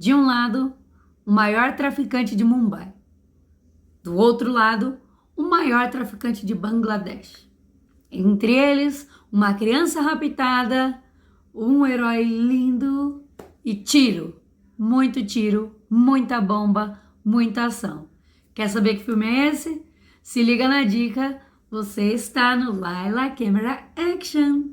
De um lado, o maior traficante de Mumbai. Do outro lado, o maior traficante de Bangladesh. Entre eles, uma criança raptada, um herói lindo e tiro. Muito tiro, muita bomba, muita ação. Quer saber que filme é esse? Se liga na dica, você está no Laila Camera Action.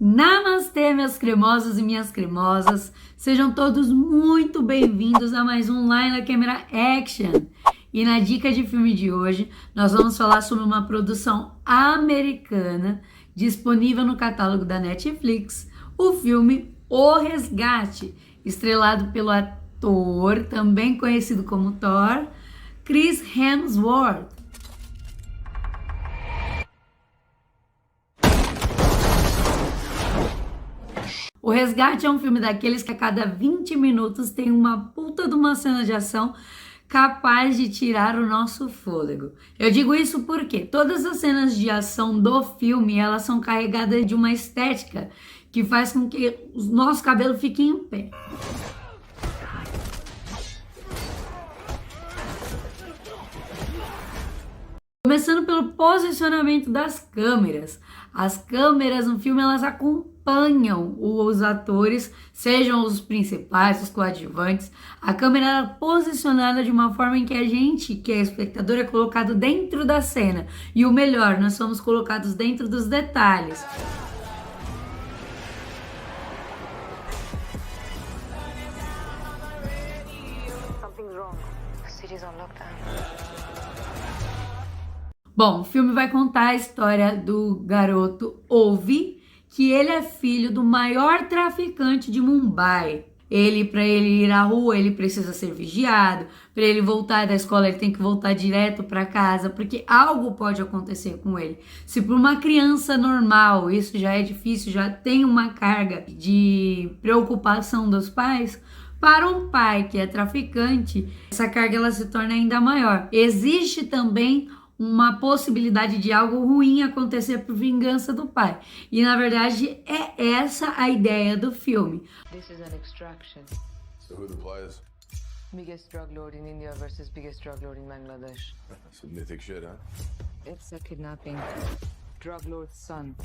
Namastê, meus cremosos e minhas cremosas. Sejam todos muito bem-vindos a mais um Laila Camera Action. E na dica de filme de hoje, nós vamos falar sobre uma produção americana disponível no catálogo da Netflix, o filme O Resgate, estrelado pelo ator, também conhecido como Thor, Chris Hemsworth. O Resgate é um filme daqueles que a cada 20 minutos tem uma puta de uma cena de ação capaz de tirar o nosso fôlego. Eu digo isso porque todas as cenas de ação do filme, elas são carregadas de uma estética que faz com que o nosso cabelo fique em pé. Começando pelo posicionamento das câmeras. As câmeras no filme, elas acompanham os atores, sejam os principais, os coadjuvantes. A câmera é posicionada de uma forma em que a gente, que é espectador, é colocado dentro da cena. E o melhor, nós somos colocados dentro dos detalhes. Something's wrong. The city's on lockdown. Bom, o filme vai contar a história do garoto Ovi, que ele é filho do maior traficante de Mumbai. Para ele ir à rua, ele precisa ser vigiado. Para ele voltar da escola, ele tem que voltar direto para casa, porque algo pode acontecer com ele. Se para uma criança normal isso já é difícil, já tem uma carga de preocupação dos pais, para um pai que é traficante, essa carga ela se torna ainda maior. Existe também uma possibilidade de algo ruim acontecer por vingança do pai. E na verdade é essa a ideia do filme. This is an extraction. So who are the players? Biggest drug lord in India versus biggest drug lord in Bangladesh. Some mythic shit, huh? It's a kidnapping. Drug lord's son.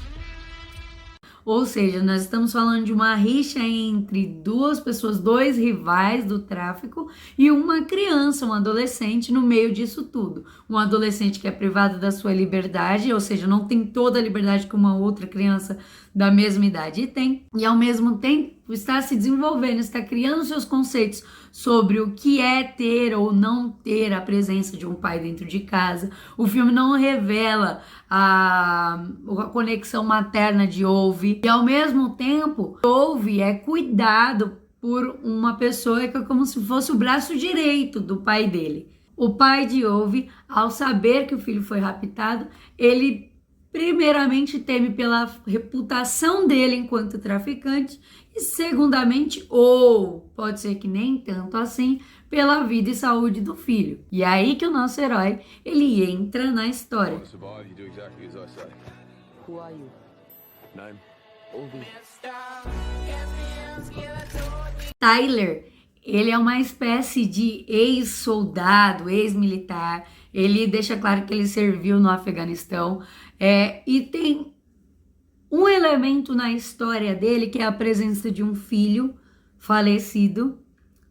Ou seja, nós estamos falando de uma rixa entre duas pessoas, dois rivais do tráfico e uma criança, um adolescente no meio disso tudo. Um adolescente que é privado da sua liberdade, ou seja, não tem toda a liberdade que uma outra criança da mesma idade tem, e ao mesmo tempo está se desenvolvendo, está criando seus conceitos sobre o que é ter ou não ter a presença de um pai dentro de casa. O filme não revela a conexão materna de Ovi, e ao mesmo tempo, Ovi é cuidado por uma pessoa que é como se fosse o braço direito do pai dele. O pai de Ovi, ao saber que o filho foi raptado, ele primeiramente teme pela reputação dele enquanto traficante e segundamente, ou pode ser que nem tanto assim, pela vida e saúde do filho. E é aí que o nosso herói, ele entra na história. To survive, you do exactly as I say. Who are you? Name? Ovi. Tyler, ele é uma espécie de ex-soldado, ex-militar. Ele deixa claro que ele serviu no Afeganistão. E tem um elemento na história dele que é a presença de um filho falecido,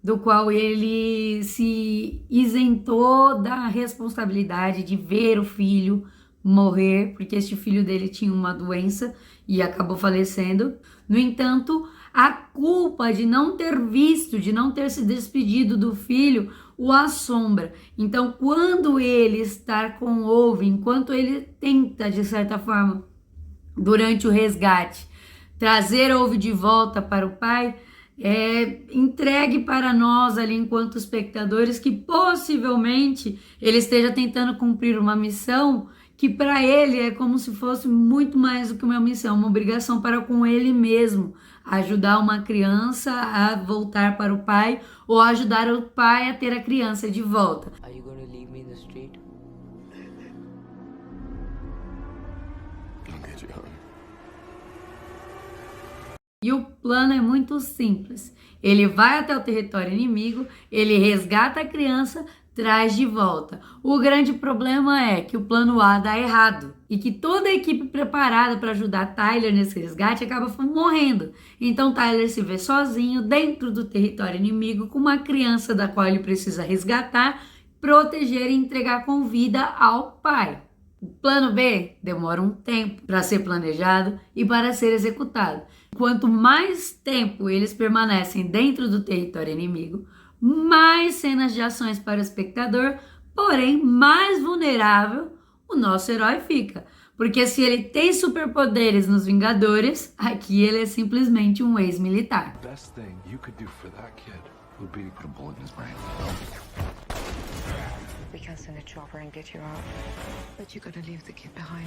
do qual ele se isentou da responsabilidade de ver o filho morrer, porque este filho dele tinha uma doença e acabou falecendo. No entanto, a culpa de não ter visto, de não ter se despedido do filho, o assombra. Então, quando ele está com Ovi, enquanto ele tenta, de certa forma, durante o resgate, trazer Ovi de volta para o pai, entregue para nós ali, enquanto espectadores, que possivelmente ele esteja tentando cumprir uma missão que para ele é como se fosse muito mais do que uma missão, uma obrigação para com ele mesmo, ajudar uma criança a voltar para o pai ou ajudar o pai a ter a criança de volta. Are you going to leave me in the street? I'll get you home. E o plano é muito simples. Ele vai até o território inimigo, ele resgata a criança, traz de volta. O grande problema é que o plano A dá errado e que toda a equipe preparada para ajudar Tyler nesse resgate acaba morrendo. Então Tyler se vê sozinho dentro do território inimigo com uma criança da qual ele precisa resgatar, proteger e entregar com vida ao pai. O plano B demora um tempo para ser planejado e para ser executado. Quanto mais tempo eles permanecem dentro do território inimigo, mais cenas de ações para o espectador, porém mais vulnerável o nosso herói fica. Porque se ele tem superpoderes nos Vingadores, aqui ele é simplesmente um ex-militar. The best thing you could do for that kid would be to put a bullet in his brain. We can send a chopper and get you out. But you gotta leave the kid behind.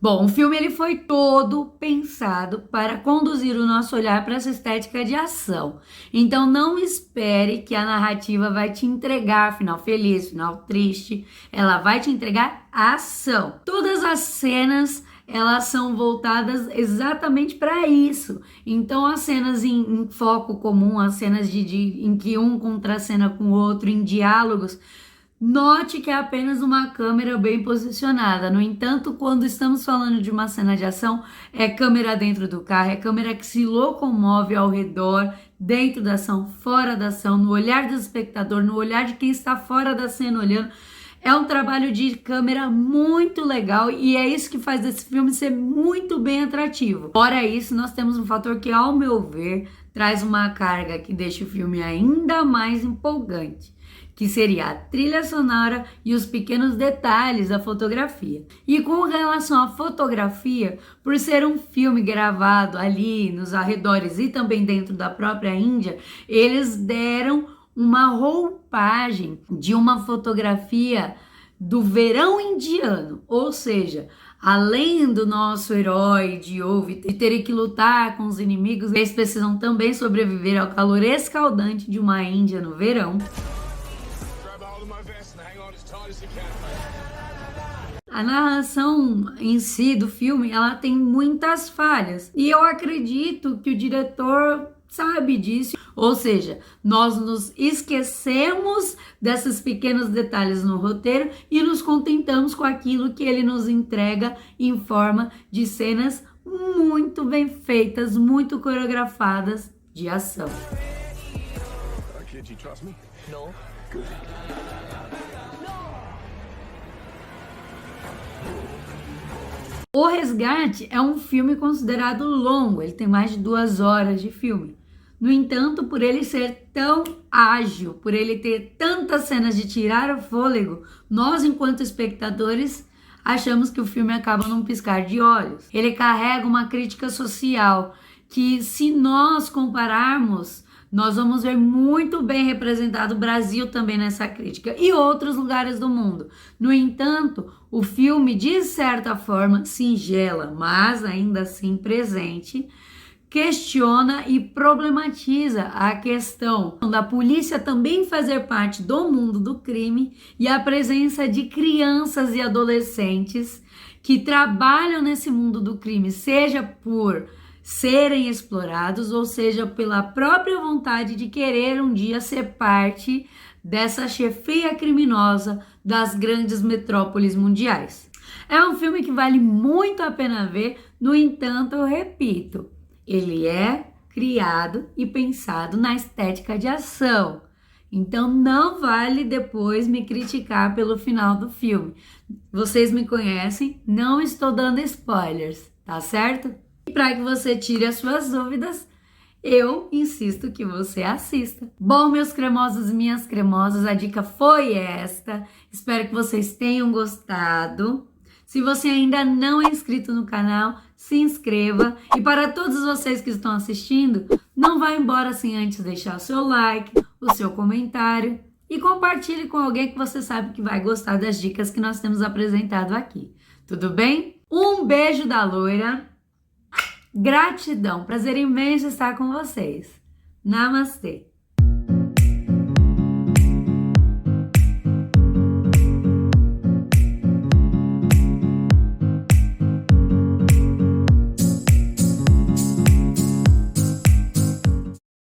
Bom, o filme ele foi todo pensado para conduzir o nosso olhar para essa estética de ação. Então não espere que a narrativa vai te entregar final feliz, final triste. Ela vai te entregar ação. Todas as cenas elas são voltadas exatamente para isso. Então as cenas em foco comum, as cenas em que um contracena com o outro, em diálogos, note que é apenas uma câmera bem posicionada. No entanto, quando estamos falando de uma cena de ação, é câmera dentro do carro, é câmera que se locomove ao redor, dentro da ação, fora da ação, no olhar do espectador, no olhar de quem está fora da cena olhando. É um trabalho de câmera muito legal e é isso que faz esse filme ser muito bem atrativo. Fora isso, nós temos um fator que, ao meu ver, traz uma carga que deixa o filme ainda mais empolgante, que seria a trilha sonora e os pequenos detalhes da fotografia. E com relação à fotografia, por ser um filme gravado ali nos arredores e também dentro da própria Índia, eles deram uma roupagem de uma fotografia do verão indiano, ou seja, além do nosso herói de Ove ter que lutar com os inimigos, eles precisam também sobreviver ao calor escaldante de uma Índia no verão. A narração em si do filme, ela tem muitas falhas. E eu acredito que o diretor sabe disso. Ou seja, nós nos esquecemos desses pequenos detalhes no roteiro e nos contentamos com aquilo que ele nos entrega em forma de cenas muito bem feitas, muito coreografadas de ação. Kid, you trust me? No. Good. O Resgate é um filme considerado longo, ele tem mais de 2 horas de filme. No entanto, por ele ser tão ágil, por ele ter tantas cenas de tirar o fôlego, nós, enquanto espectadores, achamos que o filme acaba num piscar de olhos. Ele carrega uma crítica social que, se nós compararmos, nós vamos ver muito bem representado o Brasil também nessa crítica e outros lugares do mundo. No entanto, o filme, de certa forma, singela, mas ainda assim presente, questiona e problematiza a questão da polícia também fazer parte do mundo do crime e a presença de crianças e adolescentes que trabalham nesse mundo do crime, seja por serem explorados, ou seja, pela própria vontade de querer um dia ser parte dessa chefia criminosa das grandes metrópoles mundiais. É um filme que vale muito a pena ver, no entanto, eu repito, ele é criado e pensado na estética de ação. Então não vale depois me criticar pelo final do filme. Vocês me conhecem, não estou dando spoilers, tá certo? E para que você tire as suas dúvidas, eu insisto que você assista. Bom, meus cremosos e minhas cremosas, a dica foi esta. Espero que vocês tenham gostado. Se você ainda não é inscrito no canal, se inscreva. E para todos vocês que estão assistindo, não vá embora sem antes deixar o seu like, o seu comentário e compartilhe com alguém que você sabe que vai gostar das dicas que nós temos apresentado aqui. Tudo bem? Um beijo da loira. Gratidão, prazer imenso estar com vocês. Namastê!